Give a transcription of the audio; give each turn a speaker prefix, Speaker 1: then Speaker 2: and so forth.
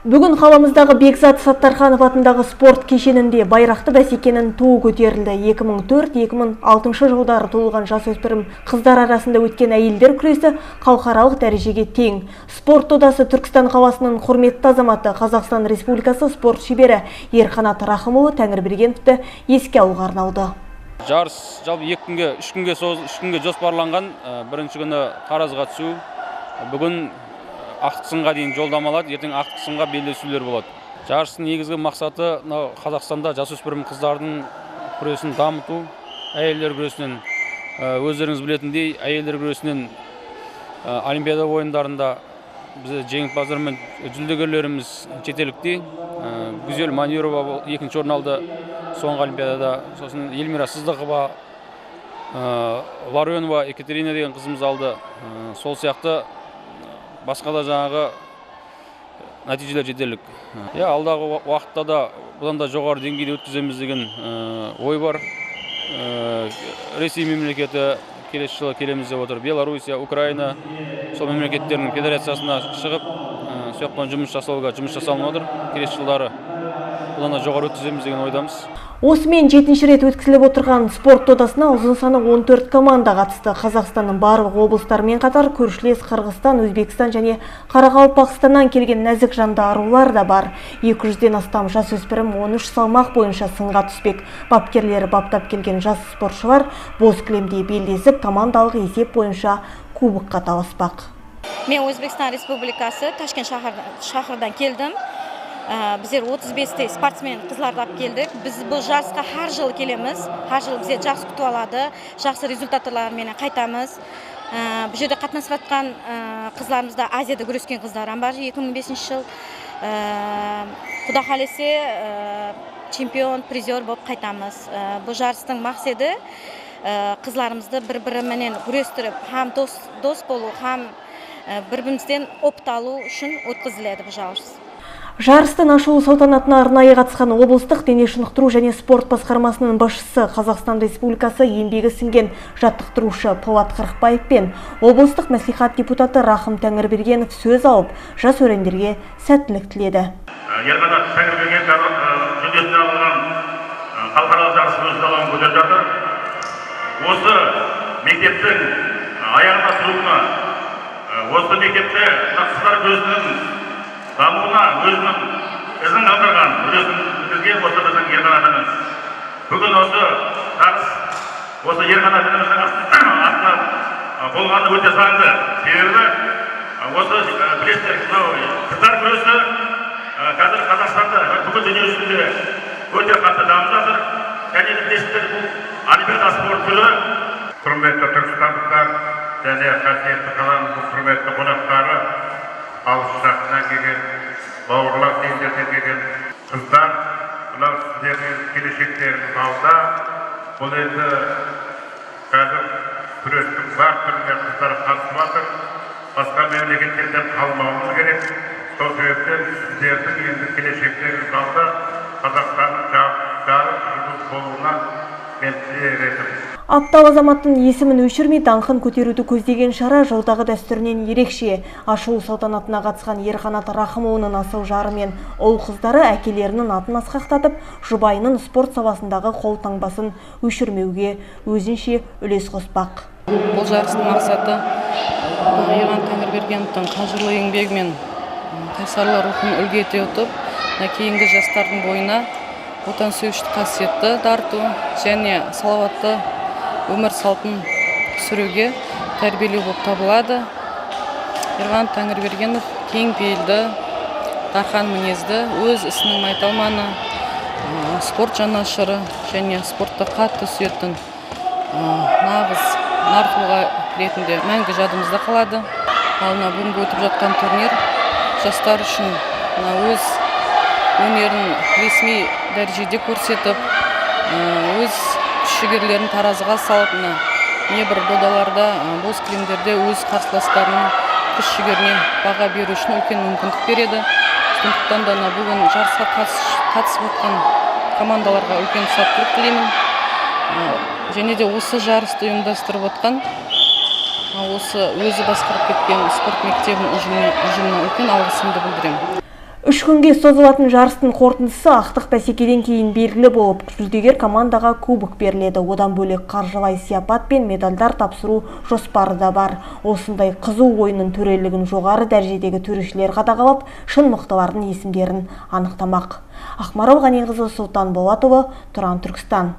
Speaker 1: Бүгін қаламыздағы Бекзат Саттарханов атындағы спорт кешенінде байрақты бәсекенің туы көтерілді. 2004-2006 жылдары туылған жасөспірім қыздар арасында өткен әйелдер күресі халықаралық дәрежеге тең. Спорт додасы Түркістан қаласының құрметті азаматы, Қазақстан Республикасы спорт шебері Ерқанат Рахымұлы Тәңірбергеновті еске алуға арналды.
Speaker 2: Жарыс жалпы 3 күнге жоспарланған. Бірінші күні Таразға түсу. Бүгін ақтық сынға дейін жолдамалады, ертең ақтық сынға белдесулер болады. Жарыстың негізгі мақсаты Қазақстанда жасөспірім қыздардың күресін дамыту, әйелдер күресінен өздеріңіз білетіндей, әйелдер күресінен Олимпиада ойындарында біз жеңімпаздар мен жүлдегерлеріміз шетелдікте. Гүзел Манюрова екінші орын алды соңғы Олимпиадада. Сосын Эльмира Сыздықова, Ларионова Екатерина деген қызымыз алды. Сол сияқты басқа да жаңағы нәтижелер жетерлік. Алдағы уақытта да бұдан да жоғары деңгейде өткіземіз деген ой бар. Ресей мемлекеті келесі жылы келеміз деп отыр. Белоруссия, Украина сол мемлекеттерінің федерациясына шығып, сояқпен жұмыс жасалынып отыр. Келесі жылдары бұдан да жоғары өткіземіз деген ойдамыз.
Speaker 1: Осымен 7-ші рет өткізіліп отырған спорт додасына ұзын саны 14 команда қатысты. Қазақстанның барлық облыстарымен қатар көршілес Қырғызстан, Өзбекстан және Қарақалпақстаннан келген нәзік жанды арулар да бар. 200-ден астам жасөспірім 13 салмақ бойынша сынға түспек. Бапкерлері баптап келген жас спортшылар боз кілемде белдесіп, командалық есеп бойынша кубокқа таласпақ.
Speaker 3: Мен Өзбекстан Республикасы Ташкент шаһардан келдім. Біздер 35 спортсмен қызларды алып келдік. Біз бұл жарысқа har жыл келеміз. Har жыл бізде жақсы күтіп алады. Жақсы результаттармен қайтамыз. Бұл жерде қатынасып жатқан қызларымызда Азияда күрескен қыздардан бар. 2005 жыл Құда қаласа чемпион, призер болып қайтамыз. Бұл жарыстың мақсаты қызларымызды бір-бірімен күрестіріп, һәм дос болу, һәм бір-бірімізден опыт алу үшін өткізіледі бұл жарыс.
Speaker 1: Жарыстың ашылу салтанатына арнайы қатысқан облыстық дене шынықтыру және спорт басқармасының басшысы, Қазақстан Республикасы еңбегі сіңген жаттықтырушы Полат Қырықбаев пен облыстық мәслихат депутаты Рахым Тәңірбергенов сөз алып, жас өрендерге сәттілік тіледі.
Speaker 4: Ерқанат Тәңірбергенов жүлдесін алған халықаралық жарыс өз далауын көтеріп жатыр. Осы мектептің аяғына тұруына, осы мектепте қыздар көзінің дамуына өзінің ізін қалдырған үлесімізге осы біздің Ерқанатымыз. Бүгін осы жарыс осы Ерқанатымыздың атына болғаны өте заңды. Себебі осы білесіздер, қыздар күресі қазір Қазақстанда бүкіл дүние жүзінде өте қатты дамып жатыр. Және білесіздер, бұл олимпиада спорт түрі. Құрметті түркістандықтар және қасиетті қаламыздың құрметті қонақтары, алыс жақыннан келген, бауырлас елдерден келген қыздар, мынау сіздердің келешектеріңіз алда. Бұл енді қазір күрестің бар түріне қыздар қатысып жатыр. Басқа мемлекеттерден қалмауымыз керек. Сол себептен сіздердің енді келешектеріңіз алда. Қазақстанның жарық жұлдыз болуына мен тілек етемін.
Speaker 1: Аптал азаматтың есімін өшірмей даңқын көтеруді көздеген шара жылдағы дәстүрінен ерекше. Ашылу салтанатына қатысқан Ерқанат Рахымұлының асыл жары мен ұл қыздары әкелерінің атын асқақтатып, жұбайының спорт саласындағы қолтаңбасын өшірмеуге өзінше үлес қоспақ.
Speaker 5: Бұл жарыстың мақсаты Ерқанат Тәңірбергеновтың қажырлы еңбегі мен қайсарлы рухын үлгі ете отырып, кейінгі жастардың бойына отансүйгіштік қасиетті дарыту және салауатты өмір салтын сүруге тәрбиелеу болып табылады. Ерқанат Тәңірбергенов кең пейілді, дархан мінезді, өз ісінің майталманы, спорт жанашыры және спортты қатты сүйетін нағыз нар тұлға ретінде мәңгі жадымызда қалады. Ал бүгінгі өтіп жатқан турнир жастар үшін өз өнерін ресми дәрежеде көрсетіп, өз күш-жігерлерін таразыға салып, небір додаларда, боз кілемдерде өз қарсыластарының күш-жігеріне баға беру үшін үлкен мүмкіндік береді. Сондықтан да бүгін жарысқа қатысып отқан командаларға үлкен сәттілік тілеймін. Және де осы жарысты ұйымдастырып отқан, осы өзі басқарып кеткен спорт мектебінің ұжымына үлкен алғысымды білдіремін.
Speaker 1: 3 күнге созылатын жарыстың қорытындысы ақтық бәсекеден кейін белгілі болып, жүлдегер командаға кубок беріледі. Одан бөлек қаржылай сияпат пен медальдар тапсыру жоспары да бар. Осындай қызу ойынның төрелігін жоғары дәрежедегі төрешілер қадағалап, шын мықтылардың есімдерін анықтамақ. Ақмарал Ғаниқызы, Сұлтан Болатұлы, Тұран, Түркістан.